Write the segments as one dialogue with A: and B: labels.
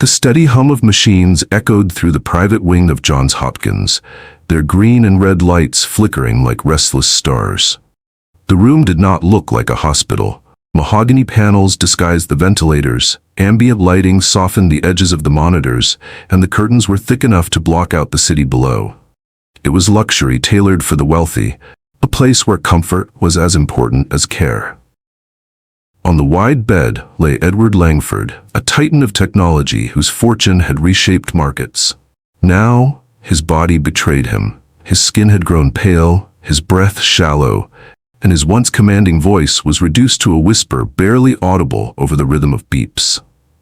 A: The steady hum of machines echoed through the private wing of Johns Hopkins, their green and red lights flickering like restless stars. The room did not look like a hospital. Mahogany panels disguised the ventilators, ambient lighting softened the edges of the monitors, and the curtains were thick enough to block out the city below. It was luxury tailored for the wealthy, a place where comfort was as important as care. On the wide bed lay Edward Langford, a titan of technology whose fortune had reshaped markets. Now, his body betrayed him. His skin had grown pale, his breath shallow, and his once commanding voice was reduced to a whisper barely audible over the rhythm of beeps.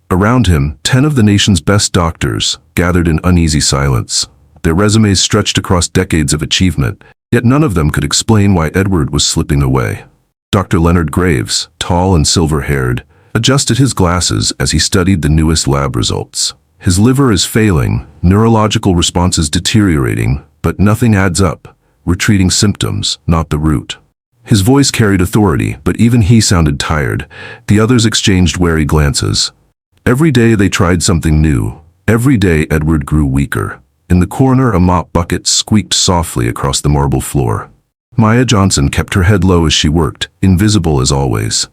A: Around him, 10 of the nation's best doctors gathered in uneasy silence. Their resumes stretched across decades of achievement, yet none of them could explain why Edward was slipping away. Dr. Leonard Graves, tall and silver-haired, adjusted his glasses as he studied the newest lab results. His liver is failing, neurological responses deteriorating, but nothing adds up. Retreating symptoms, not the root. His voice carried authority, but even he sounded tired. The others exchanged wary glances. Every day they tried something new. Every day Edward grew weaker. In the corner, a mop bucket squeaked softly across the marble floor. Maya Johnson kept her head low as she worked, invisible as always.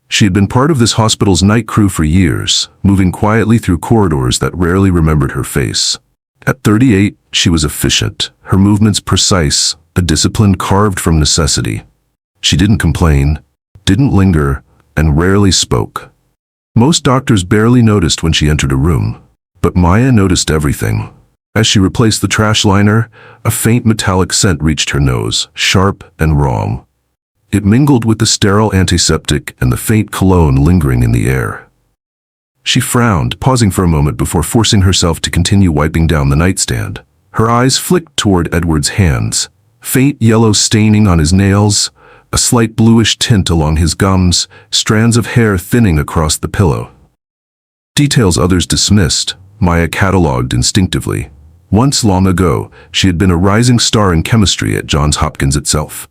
A: She had been part of this hospital's night crew for years, moving quietly through corridors that rarely remembered her face. At 38, she was efficient, her movements precise, a discipline carved from necessity. She didn't complain, didn't linger, and rarely spoke. Most doctors barely noticed when she entered a room, but Maya noticed everything. As she replaced the trash liner, a faint metallic scent reached her nose, sharp and wrong. It mingled with the sterile antiseptic and the faint cologne lingering in the air. She frowned, pausing for a moment before forcing herself to continue wiping down the nightstand. Her eyes flicked toward Edward's hands, faint yellow staining on his nails, a slight bluish tint along his gums, strands of hair thinning across the pillow. Details others dismissed, Maya catalogued instinctively. Once long ago, she had been a rising star in chemistry at Johns Hopkins itself.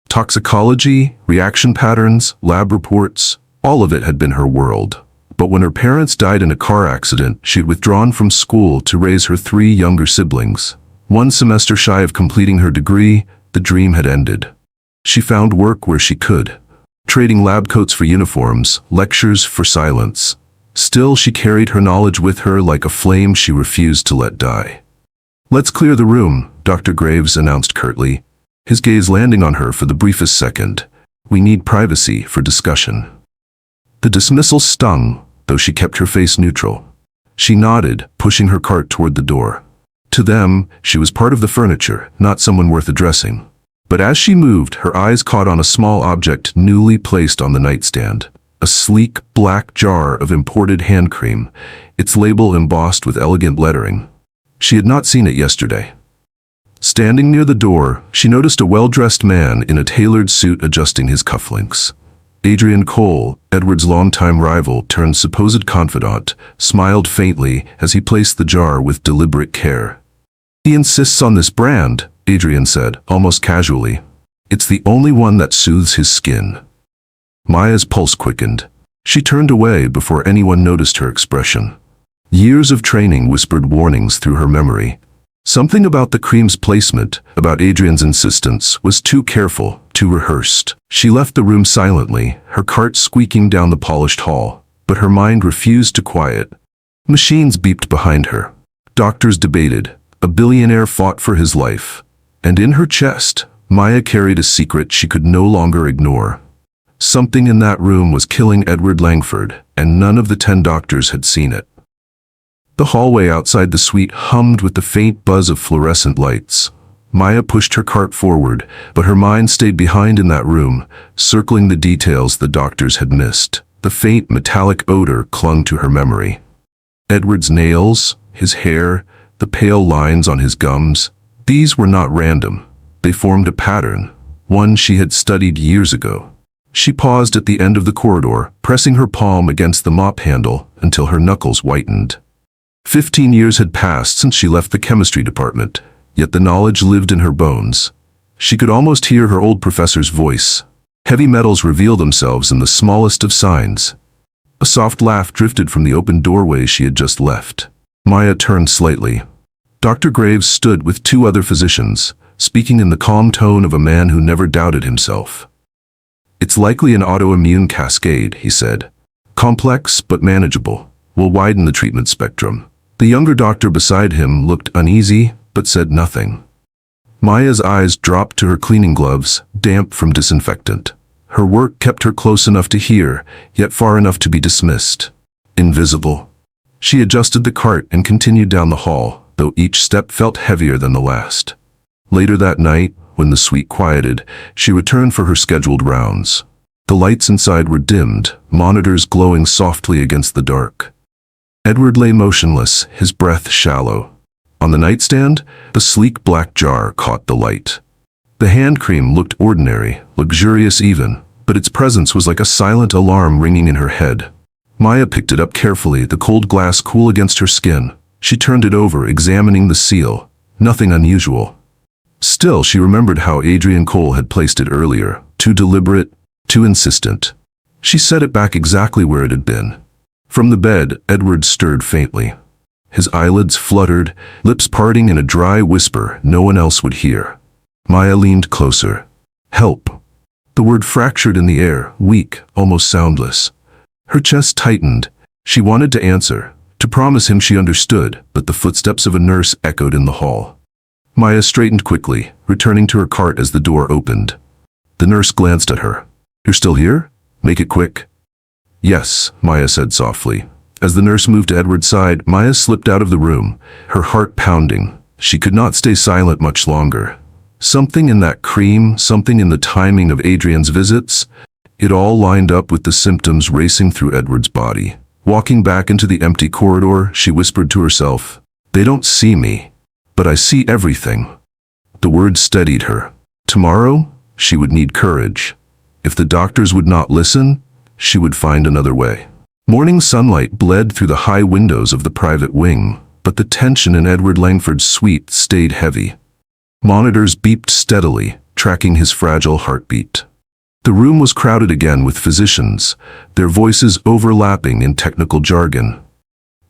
A: Toxicology, reaction patterns, lab reports, all of it had been her world. But when her parents died in a car accident, she had withdrawn from school to raise her 3 younger siblings. 1 semester shy of completing her degree, the dream had ended. She found work where she could, trading lab coats for uniforms, lectures for silence. Still, she carried her knowledge with her like a flame she refused to let die. "Let's clear the room," Dr. Graves announced curtly, his gaze landing on her for the briefest second. "We need privacy for discussion." The dismissal stung, though she kept her face neutral. She nodded, pushing her cart toward the door. To them, she was part of the furniture, not someone worth addressing. But as she moved, her eyes caught on a small object newly placed on the nightstand. A sleek, black jar of imported hand cream, its label embossed with elegant lettering. She had not seen it yesterday. Standing near the door, she noticed a well-dressed man in a tailored suit adjusting his cufflinks. Adrian Cole, Edward's longtime rival turned supposed confidant, smiled faintly as he placed the jar with deliberate care. "He insists on this brand," Adrian said, almost casually. "It's the only one that soothes his skin." Maya's pulse quickened. She turned away before anyone noticed her expression. Years of training whispered warnings through her memory. Something about the cream's placement, about Adrian's insistence, was too careful, too rehearsed. She left the room silently, her cart squeaking down the polished hall, but her mind refused to quiet. Machines beeped behind her. Doctors debated. A billionaire fought for his life. And in her chest, Maya carried a secret she could no longer ignore. Something in that room was killing Edward Langford, and none of the 10 doctors had seen it. The hallway outside the suite hummed with the faint buzz of fluorescent lights. Maya pushed her cart forward, but her mind stayed behind in that room, circling the details the doctors had missed. The faint metallic odor clung to her memory. Edward's nails, his hair, the pale lines on his gums, these were not random. They formed a pattern, one she had studied years ago. She paused at the end of the corridor, pressing her palm against the mop handle until her knuckles whitened. 15 years had passed since she left the chemistry department, yet the knowledge lived in her bones. She could almost hear her old professor's voice. Heavy metals reveal themselves in the smallest of signs. A soft laugh drifted from the open doorway she had just left. Maya turned slightly. Dr. Graves stood with two other physicians, speaking in the calm tone of a man who never doubted himself. "It's likely an autoimmune cascade," he said. "Complex but manageable. We'll widen the treatment spectrum." The younger doctor beside him looked uneasy, but said nothing. Maya's eyes dropped to her cleaning gloves, damp from disinfectant. Her work kept her close enough to hear, yet far enough to be dismissed. Invisible. She adjusted the cart and continued down the hall, though each step felt heavier than the last. Later that night, when the suite quieted, she returned for her scheduled rounds. The lights inside were dimmed, monitors glowing softly against the dark. Edward lay motionless, his breath shallow. On the nightstand, the sleek black jar caught the light. The hand cream looked ordinary, luxurious even, but its presence was like a silent alarm ringing in her head. Maya picked it up carefully, the cold glass cool against her skin. She turned it over, examining the seal. Nothing unusual. Still, she remembered how Adrian Cole had placed it earlier. Too deliberate, too insistent. She set it back exactly where it had been. From the bed, Edward stirred faintly. His eyelids fluttered, lips parting in a dry whisper no one else would hear. Maya leaned closer. "Help." The word fractured in the air, weak, almost soundless. Her chest tightened. She wanted to answer, to promise him she understood, but the footsteps of a nurse echoed in the hall. Maya straightened quickly, returning to her cart as the door opened. The nurse glanced at her. "You're still here? Make it quick." "Yes," Maya said softly. As the nurse moved to Edward's side, Maya slipped out of the room, her heart pounding. She could not stay silent much longer. Something in that cream, something in the timing of Adrian's visits, it all lined up with the symptoms racing through Edward's body. Walking back into the empty corridor, she whispered to herself, "They don't see me, but I see everything." The words steadied her. Tomorrow, she would need courage. If the doctors would not listen, she would find another way. Morning sunlight bled through the high windows of the private wing, but the tension in Edward Langford's suite stayed heavy. Monitors beeped steadily, tracking his fragile heartbeat. The room was crowded again with physicians, their voices overlapping in technical jargon.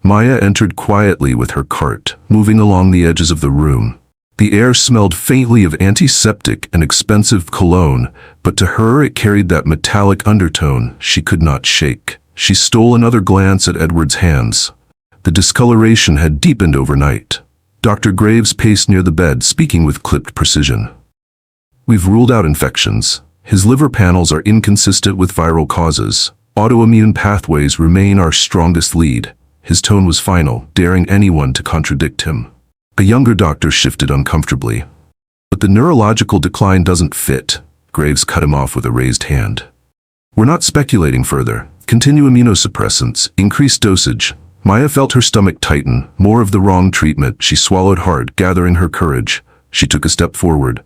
A: Maya entered quietly with her cart, moving along the edges of the room. The air smelled faintly of antiseptic and expensive cologne, but to her it carried that metallic undertone she could not shake. She stole another glance at Edward's hands. The discoloration had deepened overnight. Dr. Graves paced near the bed, speaking with clipped precision. "We've ruled out infections. His liver panels are inconsistent with viral causes. Autoimmune pathways remain our strongest lead." His tone was final, daring anyone to contradict him. A younger doctor shifted uncomfortably. "But the neurological decline doesn't fit." Graves cut him off with a raised hand. "We're not speculating further. Continue immunosuppressants, increase dosage." Maya felt her stomach tighten, more of the wrong treatment. She swallowed hard, gathering her courage. She took a step forward.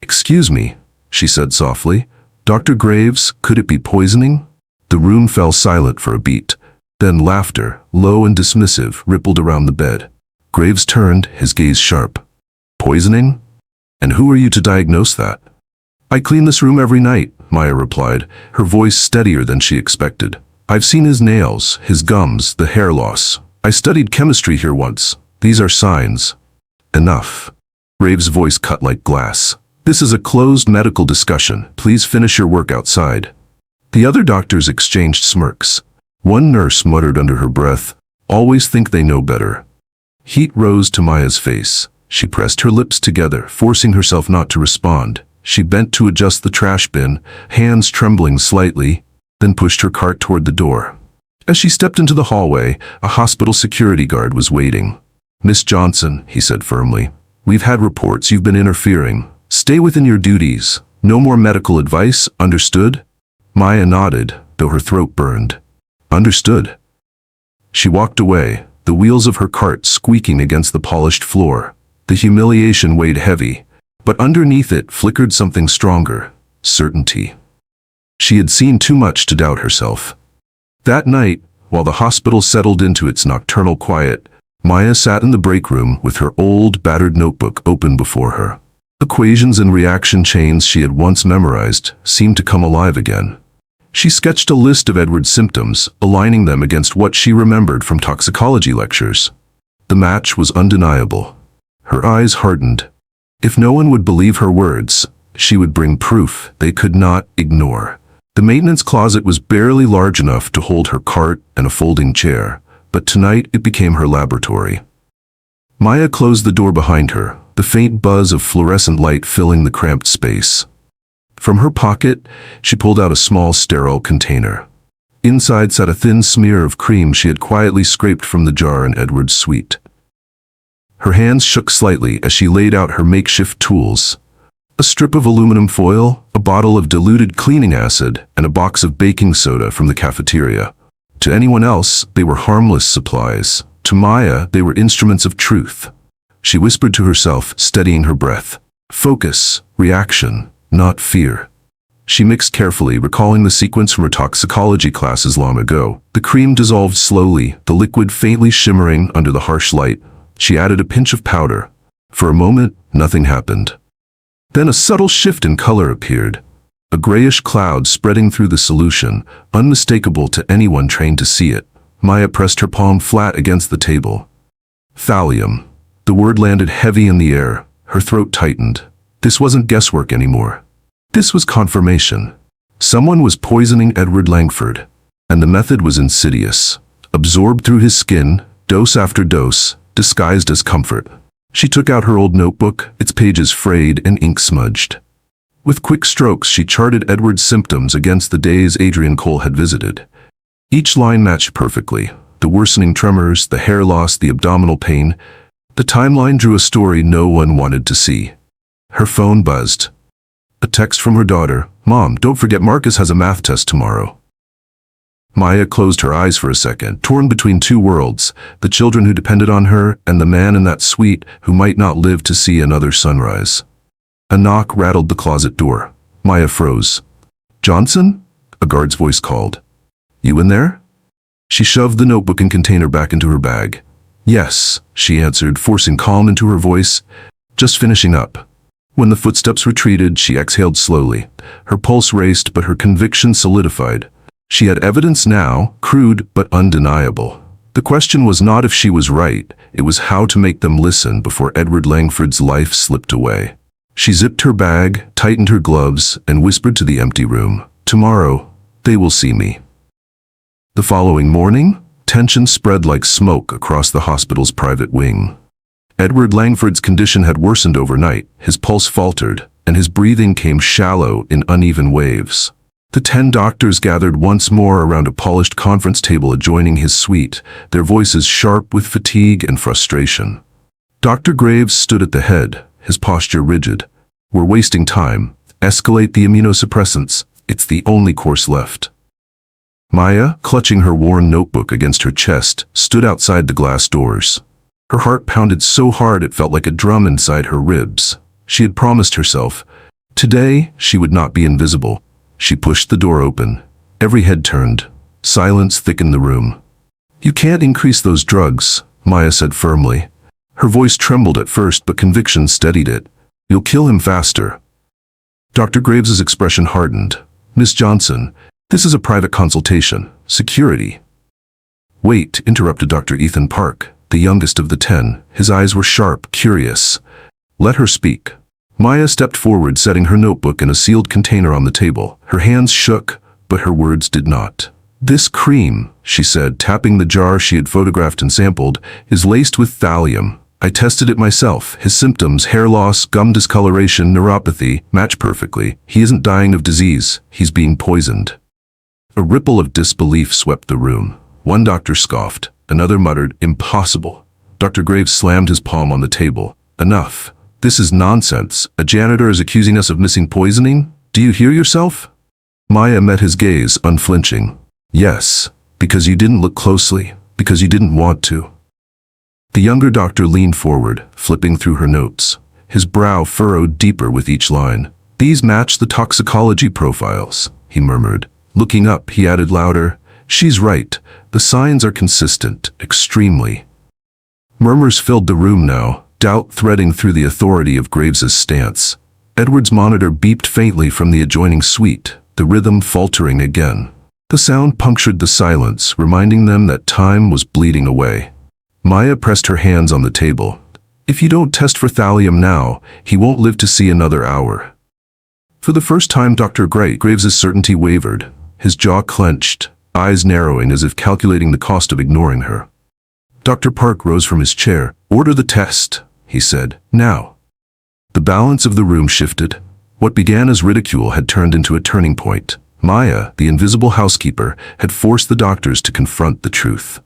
A: "Excuse me," she said softly. "Dr. Graves, could it be poisoning?" The room fell silent for a beat. Then laughter, low and dismissive, rippled around the bed. Graves turned, his gaze sharp. "Poisoning? And who are you to diagnose that?" "I clean this room every night," Maya replied, her voice steadier than she expected. "I've seen his nails, his gums, the hair loss. I studied chemistry here once. These are signs." "Enough." Graves' voice cut like glass. "This is a closed medical discussion. Please finish your work outside." The other doctors exchanged smirks. One nurse muttered under her breath, "Always think they know better." Heat rose to Maya's face. She pressed her lips together, forcing herself not to respond. She bent to adjust the trash bin, hands trembling slightly, then pushed her cart toward the door. As she stepped into the hallway, a hospital security guard was waiting. "Miss Johnson," he said firmly, "we've had reports you've been interfering. Stay within your duties. No more medical advice, understood?" Maya nodded, though her throat burned. "Understood." She walked away, the wheels of her cart squeaking against the polished floor. The humiliation weighed heavy, but underneath it flickered something stronger, certainty. She had seen too much to doubt herself. That night, while the hospital settled into its nocturnal quiet, Maya sat in the break room with her old, battered notebook open before her. Equations and reaction chains she had once memorized seemed to come alive again. She sketched a list of Edward's symptoms, aligning them against what she remembered from toxicology lectures. The match was undeniable. Her eyes hardened. If no one would believe her words, she would bring proof they could not ignore. The maintenance closet was barely large enough to hold her cart and a folding chair, but tonight it became her laboratory. Maya closed the door behind her, the faint buzz of fluorescent light filling the cramped space. From her pocket, she pulled out a small sterile container. Inside sat a thin smear of cream she had quietly scraped from the jar in Edward's suite. Her hands shook slightly as she laid out her makeshift tools. A strip of aluminum foil, a bottle of diluted cleaning acid, and a box of baking soda from the cafeteria. To anyone else, they were harmless supplies. To Maya, they were instruments of truth. She whispered to herself, steadying her breath. Focus, reaction, not fear. She mixed carefully, recalling the sequence from her toxicology classes long ago. The cream dissolved slowly, the liquid faintly shimmering under the harsh light. She added a pinch of powder. For a moment, nothing happened. Then a subtle shift in color appeared. A grayish cloud spreading through the solution, unmistakable to anyone trained to see it. Maya pressed her palm flat against the table. Thallium. The word landed heavy in the air. Her throat tightened. This wasn't guesswork anymore. This was confirmation. Someone was poisoning Edward Langford. And the method was insidious. Absorbed through his skin, dose after dose, disguised as comfort. She took out her old notebook, its pages frayed and ink smudged. With quick strokes, she charted Edward's symptoms against the days Adrian Cole had visited. Each line matched perfectly. The worsening tremors, the hair loss, the abdominal pain. The timeline drew a story no one wanted to see. Her phone buzzed. A text from her daughter. Mom, don't forget Marcus has a math test tomorrow. Maya closed her eyes for a second, torn between two worlds, the children who depended on her and the man in that suite who might not live to see another sunrise. A knock rattled the closet door. Maya froze. Johnson? A guard's voice called. You in there? She shoved the notebook and container back into her bag. Yes, she answered, forcing calm into her voice. Just finishing up. When the footsteps retreated, she exhaled slowly. Her pulse raced, but her conviction solidified. She had evidence now, crude but undeniable. The question was not if she was right, it was how to make them listen before Edward Langford's life slipped away. She zipped her bag, tightened her gloves, and whispered to the empty room, Tomorrow, they will see me. The following morning, tension spread like smoke across the hospital's private wing. Edward Langford's condition had worsened overnight, his pulse faltered, and his breathing came shallow in uneven waves. The 10 doctors gathered once more around a polished conference table adjoining his suite, their voices sharp with fatigue and frustration. Dr. Graves stood at the head, his posture rigid. We're wasting time. Escalate the immunosuppressants. It's the only course left. Maya, clutching her worn notebook against her chest, stood outside the glass doors. Her heart pounded so hard it felt like a drum inside her ribs. She had promised herself, today she would not be invisible. She pushed the door open. Every head turned. Silence thickened the room. You can't increase those drugs, Maya said firmly. Her voice trembled at first, but conviction steadied it. You'll kill him faster. Dr. Graves's expression hardened. Miss Johnson, this is a private consultation. Security. Wait, interrupted Dr. Ethan Park, the youngest of the 10. His eyes were sharp, curious. Let her speak. Maya stepped forward, setting her notebook in a sealed container on the table. Her hands shook, but her words did not. This cream, she said, tapping the jar she had photographed and sampled, is laced with thallium. I tested it myself. His symptoms, hair loss, gum discoloration, neuropathy, match perfectly. He isn't dying of disease. He's being poisoned. A ripple of disbelief swept the room. One doctor scoffed. Another muttered, impossible. Dr. Graves slammed his palm on the table. Enough. This is nonsense. A janitor is accusing us of missing poisoning? Do you hear yourself? Maya met his gaze, unflinching. Yes, because you didn't look closely, because you didn't want to. The younger doctor leaned forward, flipping through her notes. His brow furrowed deeper with each line. These match the toxicology profiles, he murmured. Looking up, he added louder, she's right. The signs are consistent, extremely. Murmurs filled the room now, doubt threading through the authority of Graves's stance. Edward's monitor beeped faintly from the adjoining suite. the rhythm faltering again. The sound punctured the silence, reminding them that time was bleeding away. Maya pressed her hands on the table. If you don't test for thallium now, he won't live to see another hour. For the first time, Dr. Graves's certainty wavered. His jaw clenched, eyes narrowing as if calculating the cost of ignoring her. Dr. Park rose from his chair. "Order the test," he said. "Now." The balance of the room shifted. What began as ridicule had turned into a turning point. Maya, the invisible housekeeper, had forced the doctors to confront the truth.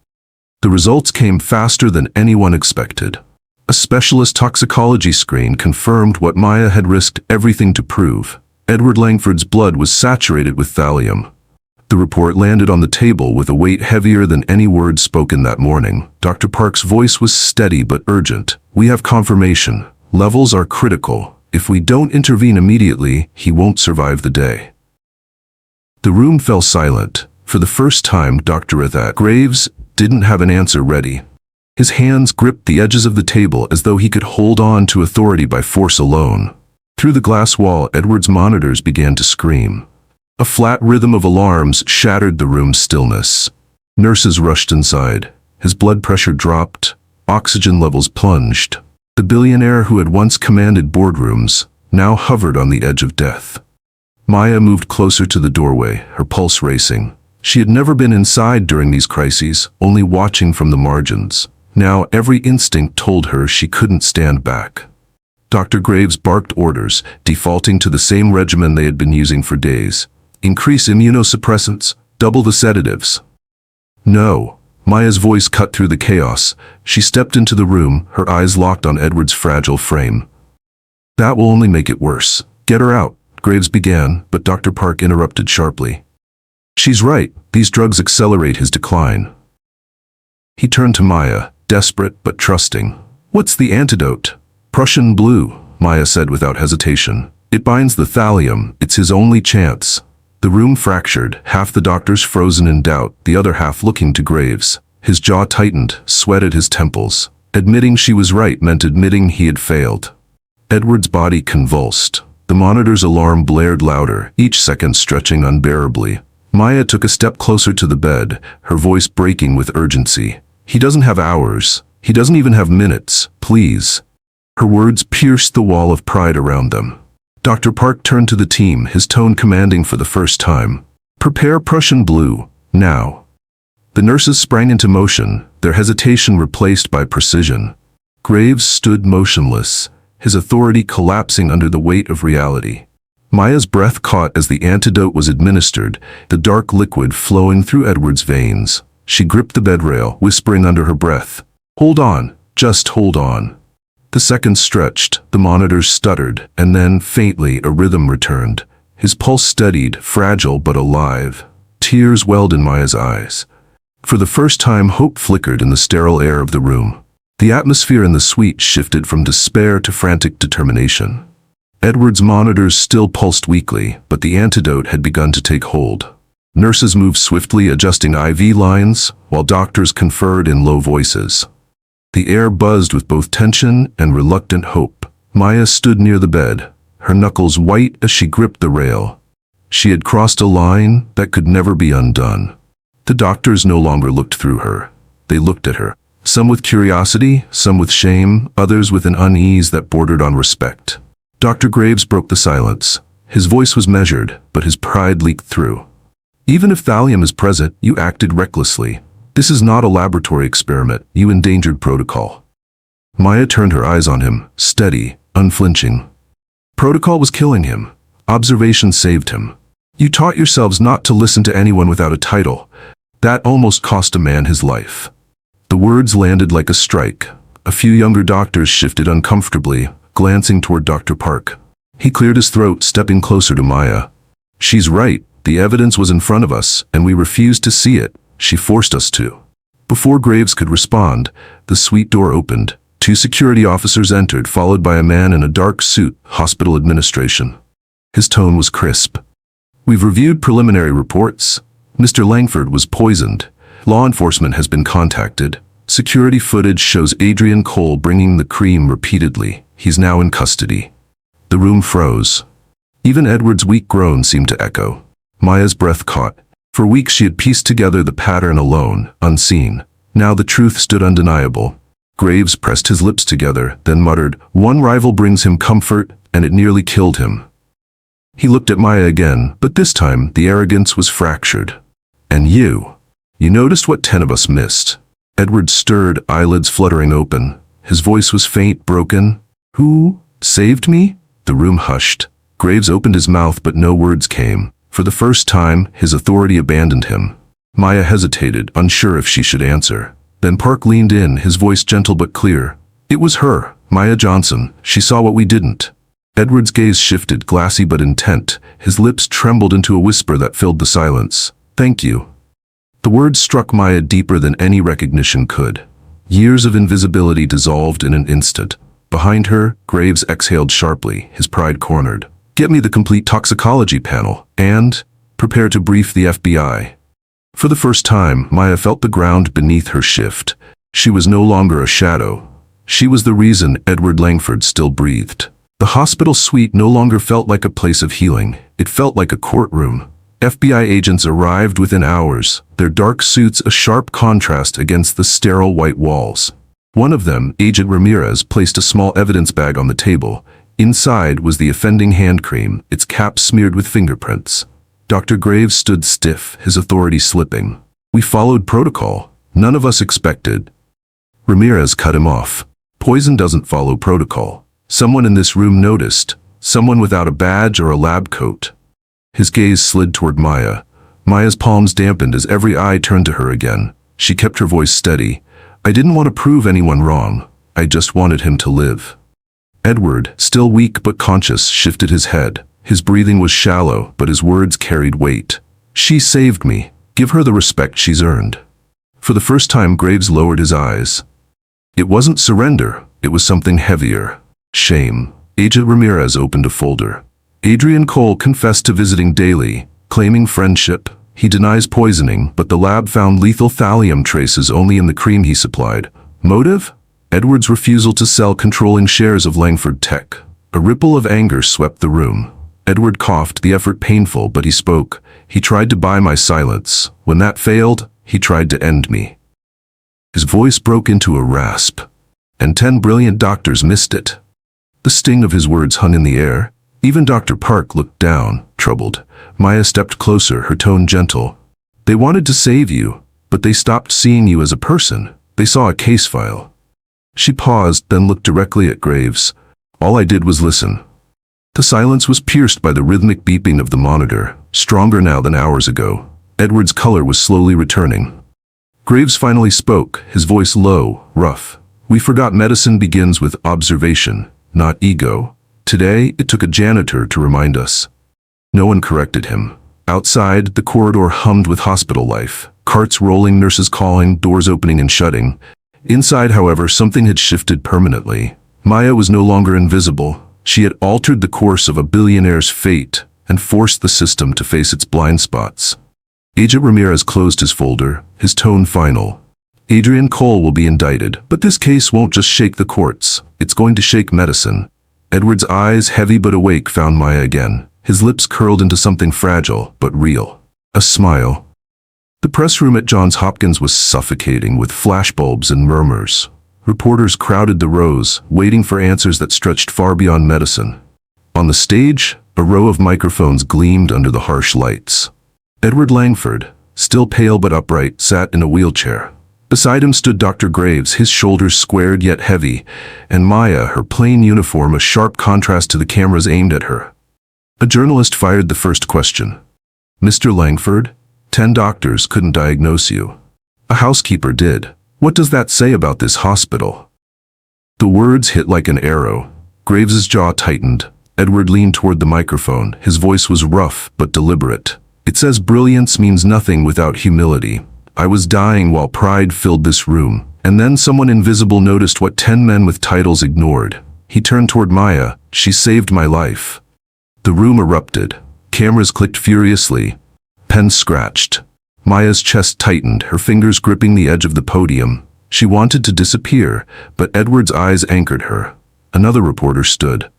A: The results came faster than anyone expected. A specialist toxicology screen confirmed what Maya had risked everything to prove. Edward Langford's blood was saturated with thallium. The report landed on the table with a weight heavier than any words spoken that morning. Dr. Park's voice was steady but urgent. "We have confirmation. Levels are critical. If we don't intervene immediately, he won't survive the day." The room fell silent. For the first time, Dr. Graves didn't have an answer ready. His hands gripped the edges of the table as though he could hold on to authority by force alone. Through the glass wall, Edward's monitors began to scream. A flat rhythm of alarms shattered the room's stillness. Nurses rushed inside. His blood pressure dropped. Oxygen levels plunged. The billionaire who had once commanded boardrooms now hovered on the edge of death. Maya moved closer to the doorway, her pulse racing. She had never been inside during these crises, only watching from the margins. Now every instinct told her she couldn't stand back. Dr. Graves barked orders, defaulting to the same regimen they had been using for days. Increase immunosuppressants, double the sedatives. No. Maya's voice cut through the chaos. She stepped into the room, her eyes locked on Edward's fragile frame. "That will only make it worse. Get her out," Graves began, but Dr. Park interrupted sharply. "She's right. These drugs accelerate his decline." He turned to Maya, desperate but trusting. "What's the antidote?" "Prussian blue," Maya said without hesitation. "It binds the thallium. It's his only chance." The room fractured, half the doctors frozen in doubt, the other half looking to Graves. His jaw tightened, sweat at his temples. Admitting she was right meant admitting he had failed. Edward's body convulsed. The monitor's alarm blared louder, each second stretching unbearably. Maya took a step closer to the bed, her voice breaking with urgency. "He doesn't have hours. He doesn't even have minutes. Please." Her words pierced the wall of pride around them. Dr. Park turned to the team, his tone commanding for the first time. "Prepare Prussian blue, now." The nurses sprang into motion, their hesitation replaced by precision. Graves stood motionless, his authority collapsing under the weight of reality. Maya's breath caught as the antidote was administered, the dark liquid flowing through Edward's veins. She gripped the bedrail, whispering under her breath, "Hold on, just hold on." The seconds stretched, the monitors stuttered, and then, faintly, a rhythm returned. His pulse steadied, fragile but alive. Tears welled in Maya's eyes. For the first time, hope flickered in the sterile air of the room. The atmosphere in the suite shifted from despair to frantic determination. Edward's monitors still pulsed weakly, but the antidote had begun to take hold. Nurses moved swiftly, adjusting IV lines, while doctors conferred in low voices. The air buzzed with both tension and reluctant hope. Maya stood near the bed, her knuckles white as she gripped the rail. She had crossed a line that could never be undone. The doctors no longer looked through her. They looked at her, some with curiosity, some with shame, others with an unease that bordered on respect. Dr. Graves broke the silence. His voice was measured, but his pride leaked through. "Even if thallium is present, you acted recklessly. This is not a laboratory experiment. You endangered protocol." Maya turned her eyes on him, steady, unflinching. Protocol was killing him. Observation saved him. You taught yourselves not to listen to anyone without a title. That almost cost a man his life. The words landed like a strike. A few younger doctors shifted uncomfortably, glancing toward Dr. Park. He cleared his throat, stepping closer to Maya. "She's right. The evidence was in front of us, and we refused to see it. She forced us to." Before Graves could respond, the suite door opened. 2 security officers entered, followed by a man in a dark suit, hospital administration. His tone was crisp. "We've reviewed preliminary reports. Mr. Langford was poisoned. Law enforcement has been contacted. Security footage shows Adrian Cole bringing the cream repeatedly. He's now in custody." The room froze. Even Edward's weak groan seemed to echo. Maya's breath caught. For weeks she had pieced together the pattern alone, unseen. Now the truth stood undeniable. Graves pressed his lips together, then muttered, "One rival brings him comfort, and it nearly killed him." He looked at Maya again, but this time the arrogance was fractured. "And you noticed what 10 of us missed." Edward stirred, eyelids fluttering open. His voice was faint, broken. "Who saved me?" The room hushed. Graves opened his mouth, but no words came. For the first time, his authority abandoned him. Maya hesitated, unsure if she should answer. Then Park leaned in, his voice gentle but clear. "It was her, Maya Johnson. She saw what we didn't." Edward's gaze shifted, glassy but intent. His lips trembled into a whisper that filled the silence. "Thank you." The words struck Maya deeper than any recognition could. Years of invisibility dissolved in an instant. Behind her, Graves exhaled sharply, his pride cornered. "Get me the complete toxicology panel, and prepare to brief the FBI." For the first time, Maya felt the ground beneath her shift. She was no longer a shadow. She was the reason Edward Langford still breathed. The hospital suite no longer felt like a place of healing. It felt like a courtroom. FBI agents arrived within hours, their dark suits a sharp contrast against the sterile white walls. One of them, Agent Ramirez, placed a small evidence bag on the table. Inside was the offending hand cream, its cap smeared with fingerprints. Dr. Graves stood stiff, his authority slipping. "We followed protocol. None of us expected." Ramirez cut him off. "Poison doesn't follow protocol. Someone in this room noticed. Someone without a badge or a lab coat." His gaze slid toward Maya. Maya's palms dampened as every eye turned to her again. She kept her voice steady. "I didn't want to prove anyone wrong. I just wanted him to live." Edward, still weak but conscious, shifted his head. His breathing was shallow, but his words carried weight. "She saved me. Give her the respect she's earned." For the first time, Graves lowered his eyes. It wasn't surrender. It was something heavier. Shame. Agent Ramirez opened a folder. "Adrian Cole confessed to visiting daily, claiming friendship. He denies poisoning, but the lab found lethal thallium traces only in the cream he supplied. Motive? Edward's refusal to sell controlling shares of Langford Tech." A ripple of anger swept the room. Edward coughed, the effort painful, but he spoke. "He tried to buy my silence. When that failed, he tried to end me." His voice broke into a rasp. "And 10 brilliant doctors missed it." The sting of his words hung in the air. Even Dr. Park looked down, troubled. Maya stepped closer, her tone gentle. "They wanted to save you, but they stopped seeing you as a person. They saw a case file." She paused, then looked directly at Graves. "All I did was listen." The silence was pierced by the rhythmic beeping of the monitor, stronger now than hours ago. Edward's color was slowly returning. Graves finally spoke, his voice low, rough. "We forgot medicine begins with observation, not ego. Today, it took a janitor to remind us." No one corrected him. Outside, the corridor hummed with hospital life. Carts rolling, nurses calling, doors opening and shutting. Inside, however, something had shifted permanently. Maya was no longer invisible. She had altered the course of a billionaire's fate and forced the system to face its blind spots. Agent Ramirez closed his folder, his tone final. "Adrian Cole will be indicted, but this case won't just shake the courts. It's going to shake medicine." Edward's eyes, heavy but awake, found Maya again. His lips curled into something fragile but real. A smile. The press room at Johns Hopkins was suffocating with flashbulbs and murmurs. Reporters crowded the rows, waiting for answers that stretched far beyond medicine. On the stage, a row of microphones gleamed under the harsh lights. Edward Langford, still pale but upright, sat in a wheelchair. Beside him stood Dr. Graves, his shoulders squared yet heavy, and Maya, her plain uniform a sharp contrast to the cameras aimed at her. A journalist fired the first question. "Mr. Langford, 10 doctors couldn't diagnose you. A housekeeper did. What does that say about this hospital?" The words hit like an arrow. Graves's jaw tightened. Edward leaned toward the microphone. His voice was rough but deliberate. "It says brilliance means nothing without humility. I was dying while pride filled this room, and then someone invisible noticed what 10 men with titles ignored. He turned toward Maya. She saved my life." The room erupted. Cameras clicked furiously. Pens scratched. Maya's chest tightened, her fingers gripping the edge of the podium. She wanted to disappear, but Edward's eyes anchored her. Another reporter stood.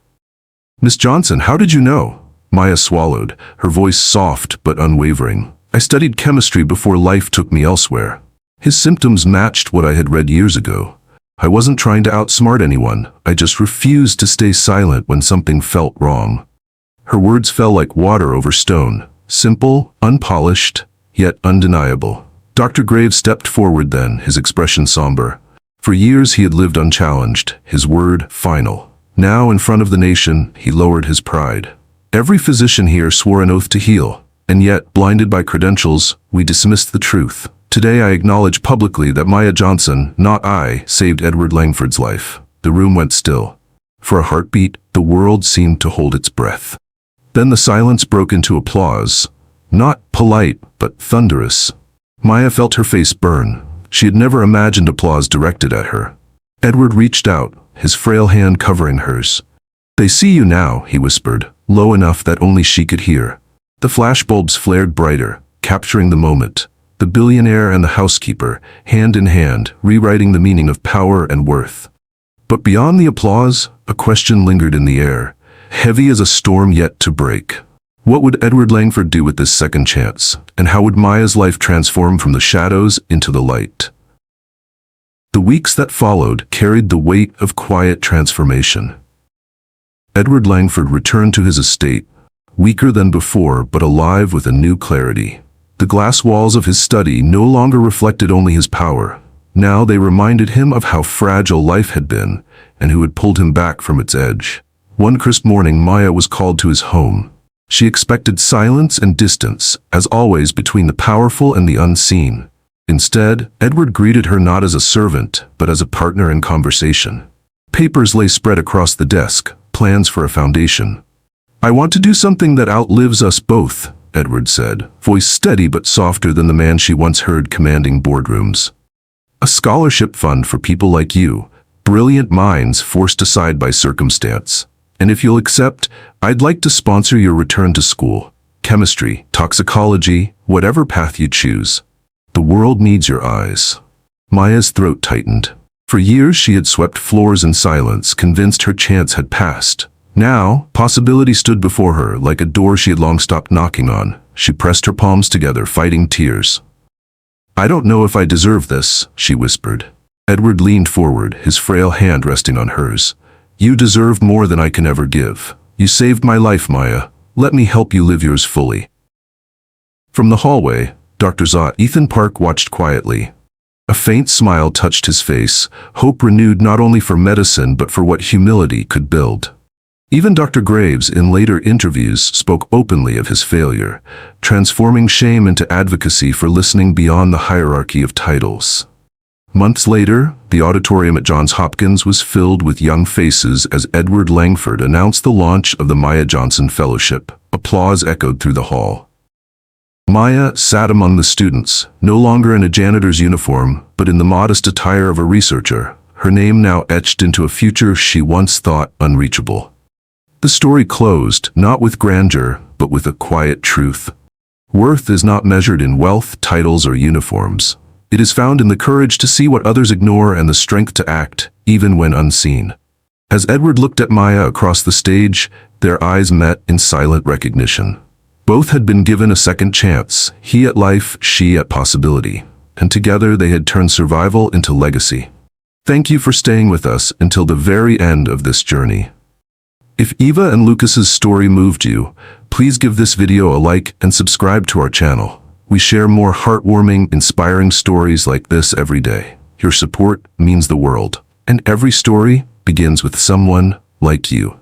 A: "Miss Johnson, how did you know?" Maya swallowed, her voice soft but unwavering. I studied chemistry before life took me elsewhere. His symptoms matched what I had read years ago. I wasn't trying to outsmart anyone, I just refused to stay silent when something felt wrong. Her words fell like water over stone, simple, unpolished, yet undeniable. Dr. Graves stepped forward then, his expression somber. For years he had lived unchallenged, his word final. Now, in front of the nation, he lowered his pride. Every physician here swore an oath to heal, and yet, blinded by credentials, we dismissed the truth. Today I acknowledge publicly that Maya Johnson, not I, saved Edward Langford's life. The room went still. For a heartbeat, the world seemed to hold its breath. Then the silence broke into applause. Not polite, but thunderous. Maya felt her face burn. She had never imagined applause directed at her. Edward reached out, his frail hand covering hers. "They see you now," he whispered, low enough that only she could hear. The flashbulbs flared brighter, capturing the moment. The billionaire and the housekeeper, hand in hand, rewriting the meaning of power and worth. But beyond the applause, a question lingered in the air, heavy as a storm yet to break. What would Edward Langford do with this second chance? And how would Maya's life transform from the shadows into the light? The weeks that followed carried the weight of quiet transformation. Edward Langford returned to his estate, weaker than before but alive with a new clarity. The glass walls of his study no longer reflected only his power. Now they reminded him of how fragile life had been, and who had pulled him back from its edge. One crisp morning, Maya was called to his home. She expected silence and distance, as always between the powerful and the unseen. Instead, Edward greeted her not as a servant, but as a partner in conversation. Papers lay spread across the desk, plans for a foundation. "I want to do something that outlives us both," Edward said, voice steady but softer than the man she once heard commanding boardrooms. "A scholarship fund for people like you, brilliant minds forced aside by circumstance. And if you'll accept, I'd like to sponsor your return to school. Chemistry, toxicology, whatever path you choose. The world needs your eyes." Maya's throat tightened. For years she had swept floors in silence, convinced her chance had passed. Now, possibility stood before her, like a door she had long stopped knocking on. She pressed her palms together, fighting tears. "I don't know if I deserve this," she whispered. Edward leaned forward, his frail hand resting on hers. "You deserve more than I can ever give. You saved my life, Maya. Let me help you live yours fully." From the hallway, Dr. Ethan Park watched quietly. A faint smile touched his face, hope renewed not only for medicine but for what humility could build. Even Dr. Graves, in later interviews, spoke openly of his failure, transforming shame into advocacy for listening beyond the hierarchy of titles. Months later, the auditorium at Johns Hopkins was filled with young faces as Edward Langford announced the launch of the Maya Johnson Fellowship. Applause echoed through the hall. Maya sat among the students, no longer in a janitor's uniform, but in the modest attire of a researcher, her name now etched into a future she once thought unreachable. The story closed, not with grandeur, but with a quiet truth. Worth is not measured in wealth, titles, or uniforms. It is found in the courage to see what others ignore and the strength to act, even when unseen. As Edward looked at Maya across the stage, their eyes met in silent recognition. Both had been given a second chance, he at life, she at possibility. And together they had turned survival into legacy. Thank you for staying with us until the very end of this journey. If Eva and Lucas's story moved you, please give this video a like and subscribe to our channel. We share more heartwarming, inspiring stories like this every day. Your support means the world, and every story begins with someone like you.